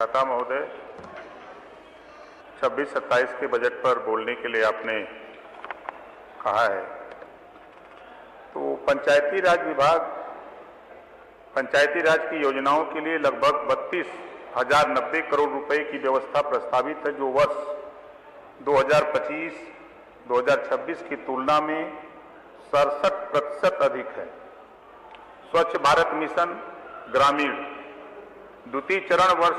दाता महोदय, 26-27 के बजट पर बोलने के लिए आपने कहा है। तो पंचायती राज विभाग पंचायती राज की योजनाओं के लिए लगभग 32,090 करोड़ रुपए की व्यवस्था प्रस्तावित है, जो वर्ष 2025-2026 की तुलना में 67% अधिक है। स्वच्छ भारत मिशन ग्रामीण द्वितीय चरण वर्ष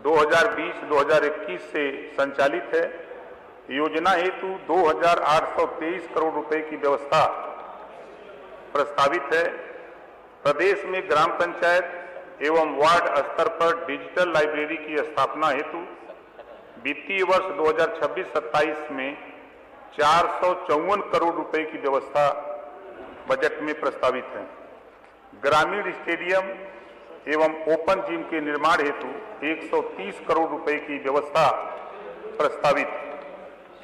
2020-2021 से संचालित है। योजना हेतु 2,823 करोड़ रुपए की व्यवस्था प्रस्तावित है। प्रदेश में ग्राम पंचायत एवं वार्ड स्तर पर डिजिटल लाइब्रेरी की स्थापना हेतु वित्तीय वर्ष 2026-27 में 454 करोड़ रुपए की व्यवस्था बजट में प्रस्तावित है। ग्रामीण स्टेडियम एवं ओपन जिम के निर्माण हेतु 130 करोड़ रुपए की व्यवस्था प्रस्तावित।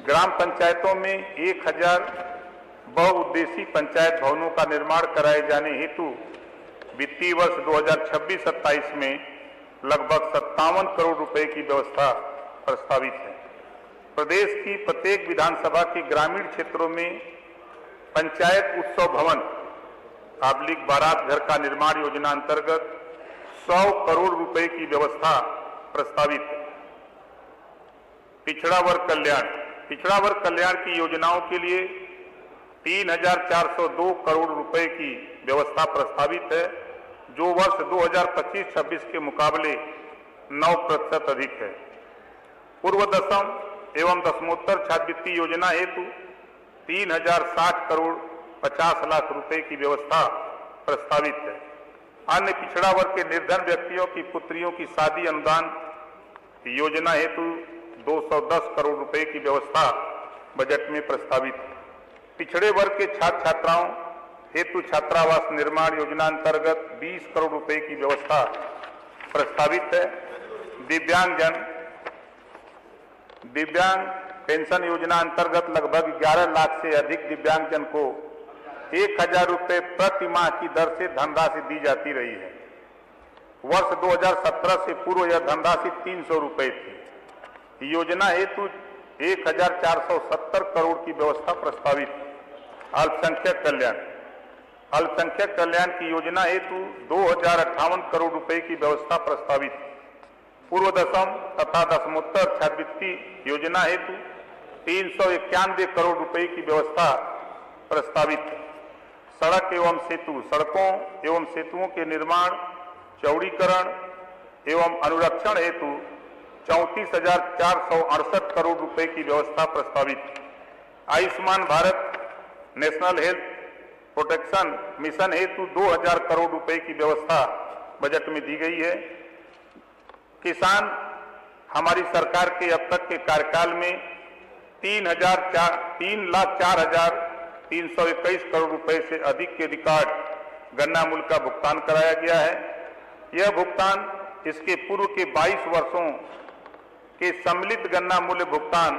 ग्राम पंचायतों में 1000 बहुउद्देशीय पंचायत भवनों का निर्माण कराए जाने हेतु वित्तीय वर्ष 2026-27 में लगभग 57 करोड़ रुपए की व्यवस्था प्रस्तावित है। प्रदेश की प्रत्येक विधानसभा के ग्रामीण क्षेत्रों में पंचायत उत्सव भवन / बारात घर का निर्माण योजना अंतर्गत 100 करोड़ रुपए की व्यवस्था प्रस्तावित है। पिछड़ा वर्ग कल्याण की योजनाओं के लिए 3,402 करोड़ रुपए की व्यवस्था प्रस्तावित है, जो वर्ष 2025-26 के मुकाबले 9% अधिक है। पूर्व दसम एवं दसमोत्तर छात्रवृत्ति योजना हेतु 3,060 करोड़ 50 लाख रुपए की व्यवस्था प्रस्तावित है। अन्य पिछड़ा वर्ग के निर्धन व्यक्तियों की पुत्रियों की शादी अनुदान योजना हेतु 210 करोड़ रुपए की व्यवस्था बजट में प्रस्तावित है। पिछड़े वर्ग के छात्र छात्राओं हेतु छात्रावास निर्माण योजना अंतर्गत 20 करोड़ रुपए की व्यवस्था प्रस्तावित है। दिव्यांग पेंशन योजना अंतर्गत लगभग 11 लाख से अधिक दिव्यांगजन को 1,000 रुपए प्रति माह की दर से धनराशि दी जाती रही है। वर्ष 2017 से पूर्व यह धनराशि 300 रुपए थी। योजना हेतु 1,470 करोड़ की व्यवस्था प्रस्तावित। अल्पसंख्यक कल्याण की योजना हेतु 2,058 करोड़ रुपए की व्यवस्था प्रस्तावित। पूर्व दसम तथा दसमोत्तर छात्रवृत्ति योजना हेतु 391 करोड़ रुपए की व्यवस्था प्रस्तावित है। सड़कों एवं सेतुओं के निर्माण, चौड़ीकरण एवं अनुरक्षण हेतु 34,468 करोड़ रुपए की व्यवस्था प्रस्तावित। Ayushman Bharat national health protection mission हेतु 2,000 करोड़ रुपए की व्यवस्था बजट में दी गई है। किसान हमारी सरकार के अब तक के कार्यकाल में 3,04,321 करोड़ रुपए से अधिक के रिकॉर्ड गन्ना मूल्य का भुगतान कराया गया है। यह भुगतान इसके पूर्व के 22 वर्षों के सम्मिलित गन्ना मूल्य भुगतान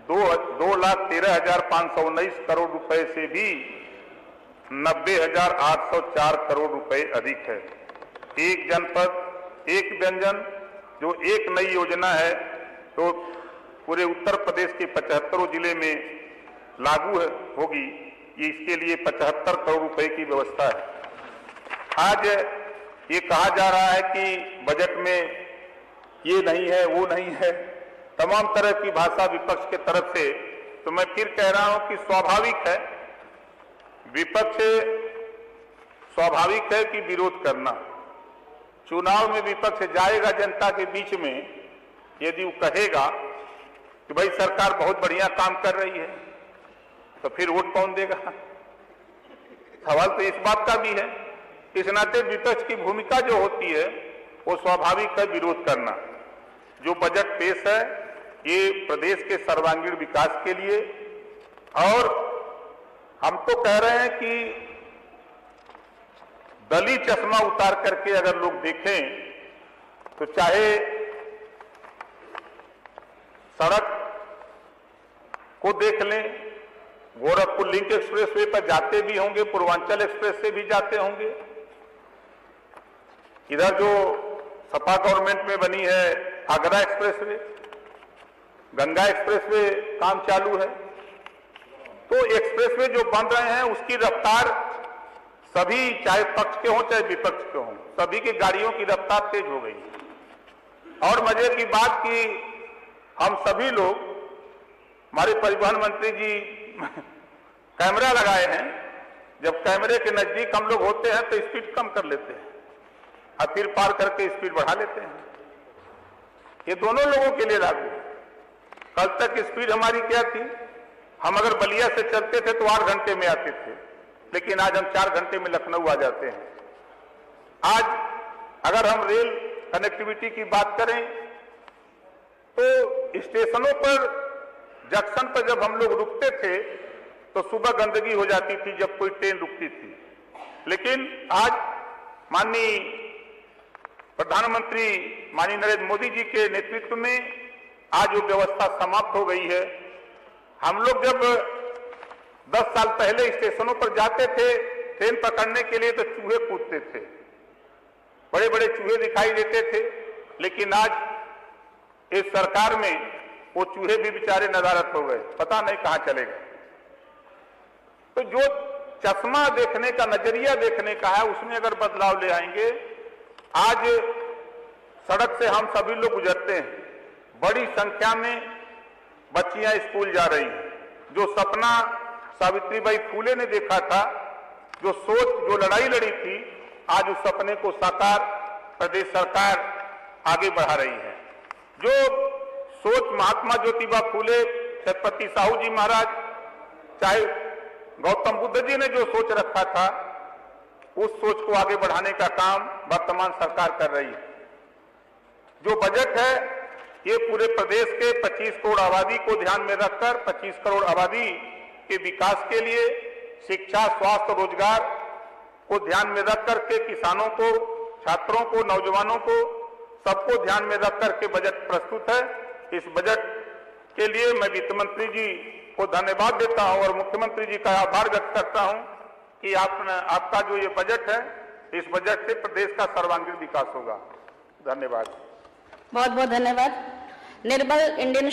2,13,519 करोड़ रुपए से भी 90,804 करोड़ रुपए अधिक है। एक जनपद एक व्यंजन जो एक नई योजना है, तो पूरे उत्तर प्रदेश के 75 जिले में लागू होगी। इसके लिए 75 करोड़ रुपए की व्यवस्था है। आज ये कहा जा रहा है कि बजट में ये नहीं है, वो नहीं है, तमाम तरह की भाषा विपक्ष के तरफ से। तो मैं फिर कह रहा हूं कि स्वाभाविक है कि विरोध करना। चुनाव में विपक्ष जाएगा जनता के बीच में, यदि वो कहेगा कि भाई सरकार बहुत बढ़िया काम कर रही है, तो फिर वोट कौन देगा? सवाल तो इस बात का भी है। इस नाते विपक्ष की भूमिका जो होती है वो स्वाभाविक है विरोध करना। जो बजट पेश है ये प्रदेश के सर्वांगीण विकास के लिए, और हम तो कह रहे हैं कि दलीय चश्मा उतार करके अगर लोग देखें तो चाहे सड़क को देख लें, गोरखपुर लिंक एक्सप्रेसवे पर जाते भी होंगे, पूर्वांचल एक्सप्रेस से भी जाते होंगे। इधर जो सपा गवर्नमेंट में बनी है आगरा एक्सप्रेसवे, गंगा एक्सप्रेसवे काम चालू है। तो एक्सप्रेसवे जो बन रहे हैं उसकी रफ्तार सभी, चाहे पक्ष के हों चाहे विपक्ष के हों, सभी की गाड़ियों की रफ्तार तेज हो गई। और मजे की बात कि हम सभी लोग, हमारे परिवहन मंत्री जी कैमरा लगाए हैं, जब कैमरे के नजदीक हम लोग होते हैं तो स्पीड कम कर लेते हैं और फिर पार करके स्पीड बढ़ा लेते हैं। ये दोनों लोगों के लिए लागू है। कल तक स्पीड हमारी क्या थी, हम अगर बलिया से चलते थे तो 8 घंटे में आते थे, लेकिन आज हम 4 घंटे में लखनऊ आ जाते हैं। आज अगर हम रेल कनेक्टिविटी की बात करें तो स्टेशनों पर, जंक्शन पर जब हम लोग रुकते थे तो सुबह गंदगी हो जाती थी जब कोई ट्रेन रुकती थी, लेकिन आज माननीय प्रधानमंत्री माननीय नरेंद्र मोदी जी के नेतृत्व में आज वो व्यवस्था समाप्त हो गई है। हम लोग जब 10 साल पहले स्टेशनों पर जाते थे ट्रेन पकड़ने के लिए तो चूहे कूदते थे, बड़े बड़े चूहे दिखाई देते थे, लेकिन आज इस सरकार में वो चूहे भी बेचारे नदारत हो गए, पता नहीं कहां चले गए। तो जो चश्मा देखने का, नजरिया देखने का है, उसमें अगर बदलाव ले आएंगे। आज सड़क से हम सभी लोग गुजरते हैं, बड़ी संख्या में बच्चियां स्कूल जा रही हैं। जो सपना सावित्रीबाई फूले ने देखा था, जो सोच, जो लड़ाई लड़ी थी, आज उस सपने को साकार प्रदेश सरकार आगे बढ़ा रही है। जो सोच महात्मा ज्योतिबा फूले, छत्रपति साहू जी महाराज, चाहे गौतम बुद्ध जी ने जो सोच रखा था, उस सोच को आगे बढ़ाने का काम वर्तमान सरकार कर रही है। जो बजट है ये पूरे प्रदेश के 25 करोड़ आबादी को ध्यान में रखकर 25 करोड़ आबादी के विकास के लिए शिक्षा, स्वास्थ्य, रोजगार को ध्यान में रख करके किसानों को, छात्रों को, नौजवानों को, सबको ध्यान में रख करके बजट प्रस्तुत है। इस बजट के लिए मैं वित्त मंत्री जी को धन्यवाद देता हूं और मुख्यमंत्री जी का आभार व्यक्त करता हूं कि आपका जो ये बजट है, इस बजट से प्रदेश का सर्वांगीण विकास होगा। धन्यवाद। बहुत बहुत धन्यवाद। निर्मल इंडियन